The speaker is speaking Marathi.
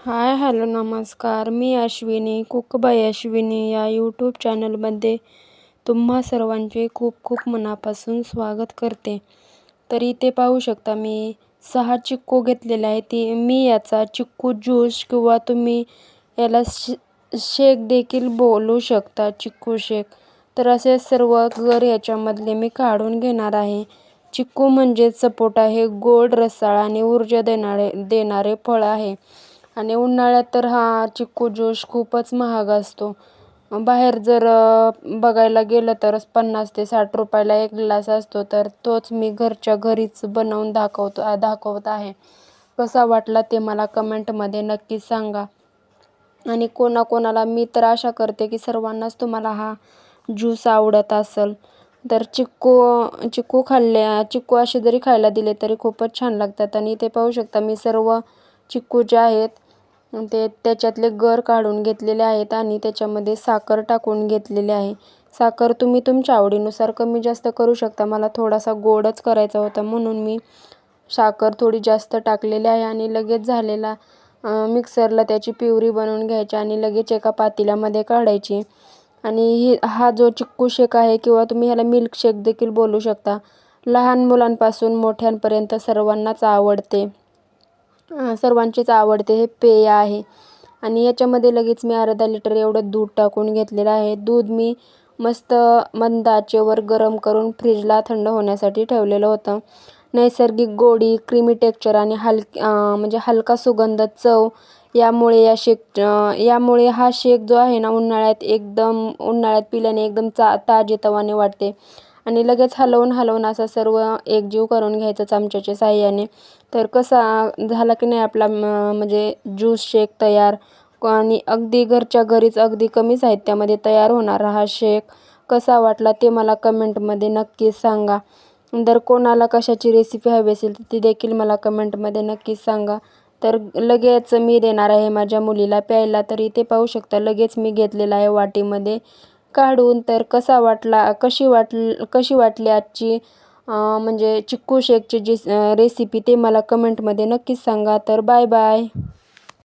हॅलो, नमस्कार. मी अश्विनी, कुक बाय अश्विनी या यूट्यूब चॅनलमध्ये तुम्हा सर्वांचे खूप खूप मनापासून स्वागत करते. तर इथे पाहू शकता मी 6 चिक्कू घेतलेले आहे. मी याचा चिक्कू ज्यूस किंवा तुम्ही याला शेक देखील बोलू शकता, चिक्कू शेक. तर असे सर्व गर याच्यामधले मी काढून घेणार आहे. चिक्कू म्हणजे सपोटा, हे गोड, रसाळ आणि ऊर्जा देणारे फळ आहे. आणि उन्हाळ्यात तर हा चिक्कू ज्यूस खूपच महाग असतो. बाहेर जर बघायला गेलं तर 50 ते 60 रुपयाला 1 ग्लास असतो. तर तोच मी घरच्या घरीच बनवून दाखवत आहे. कसा वाटला ते मला कमेंटमध्ये नक्कीच सांगा. आणि कोणाकोणाला मी तर आशा करते की सर्वांनाच तुम्हाला हा ज्यूस आवडत असेल. तर चिक्कू असे जरी खायला दिले तरी खूपच छान लागतात. आणि इथे पाहू शकता मी सर्व चिक्कू जे आहेत ते त्याच्यातले गर काढून घेतलेले आहेत आणि त्याच्यामध्ये साखर टाकून घेतलेली आहे. साखर तुम्ही तुमच्या आवडीनुसार कमी जास्त करू शकता. मला थोडासा गोडच करायचा होता म्हणून मी साखर थोडी जास्त टाकलेली आहे. आणि लगेच झालेला मिक्सरला त्याची प्युरी बनवून घ्यायची आणि लगेच एका पातेल्यामध्ये काढायची. आणि हा जो चिक्कू शेक आहे किंवा तुम्ही ह्याला मिल्क शेक देखील बोलू शकता, लहान मुलांपासून मोठ्यांपर्यंत सर्वांचीच आवडते हे पेय आहे. आणि याच्यामध्ये लगेच मी अर्धा लिटर एवढं दूध टाकून घेतलेलं आहे. दूध मी मस्त मंद आचेवर गरम करून फ्रीजला थंड होण्यासाठी ठेवलेलं होतं. नैसर्गिक गोडी, क्रीमी टेक्स्चर आणि म्हणजे हलका सुगंध, चव यामुळे हा शेक जो आहे ना उन्हाळ्यात पिल्याने एकदम ताजेतवाने वाटते. आणि लगेच हलवून असा सर्व एकजीव करून घ्यायचं चमच्याच्या साहाय्याने. तर कसा झाला की नाही आपला म्हणजे ज्यूस शेक तयार. आणि अगदी घरच्या घरीच अगदी कमी साहित्यामध्ये तयार होणारा हा शेक कसा वाटला ते मला कमेंटमध्ये नक्कीच सांगा. जर कोणाला कशाची रेसिपी हवी असेल तर ती देखील मला कमेंटमध्ये नक्कीच सांगा. तर लगेच मी देणार आहे माझ्या मुलीला प्यायला. तर इथे पाहू शकता लगेच मी घेतलेला आहे वाटीमध्ये काढून. तर कशी वाटली आजची म्हणजे चिक्कू शेकची जी रेसिपी ते मला कमेंटमध्ये नक्कीच सांगा. तर बाय बाय.